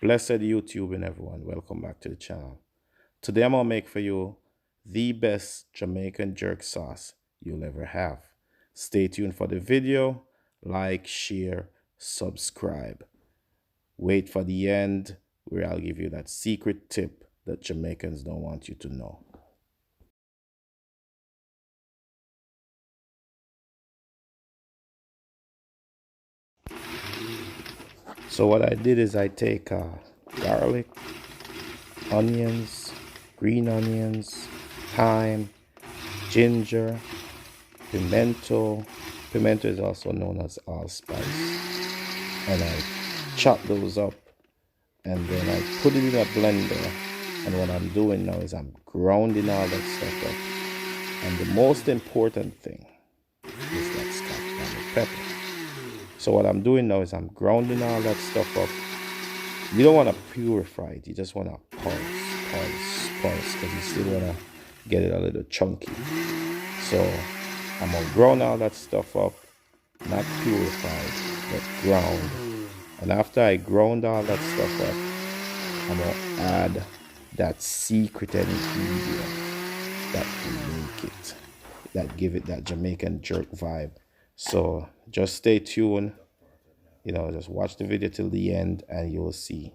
Blessed YouTube and everyone, welcome back to the channel. Today I'm going to make for you the best Jamaican jerk sauce you'll ever have. Stay tuned for the video, like, share, subscribe. Wait for the end where I'll give you that secret tip that Jamaicans don't want you to know. So what I did is I take garlic, onions, green onions, thyme, ginger, pimento. Pimento is also known as allspice. And I chop those up and then I put it in a blender. And what I'm doing now is I'm grounding all that stuff up. And the most important thing is that scotch bonnet pepper. So what I'm doing now is I'm grounding all that stuff up. You don't want to purify it. You just want to pulse, because you still want to get it a little chunky. So I'm going to ground all that stuff up, not purified, but ground. And after I ground all that stuff up, I'm going to add that secret ingredient that will make it, that give it that Jamaican jerk vibe. So just stay tuned, just watch the video till the end and you'll see.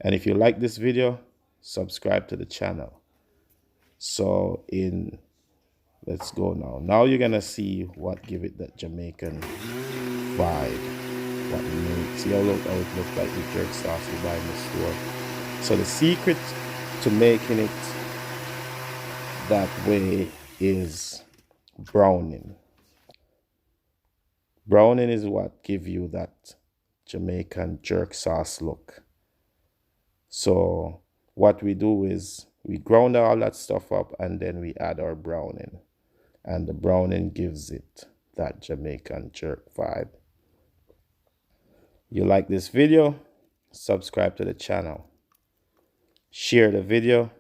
And if you like this video, subscribe to the channel. So let's go now. Now you're gonna see what give it that Jamaican vibe. What makes, see how it looks like the jerk sauce you buy in the store. So the secret to making it that way is browning. Browning is what give you that Jamaican jerk sauce look. So what we do is we ground all that stuff up and then we add our browning. And the browning gives it that Jamaican jerk vibe. You like this video? Subscribe to the channel. Share the video.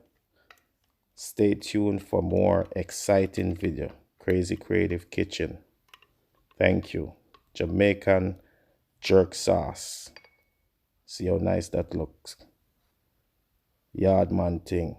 Stay tuned for more exciting video. Crazy Creative Kitchen. Thank you. Jamaican jerk sauce. See how nice that looks. Yard man thing.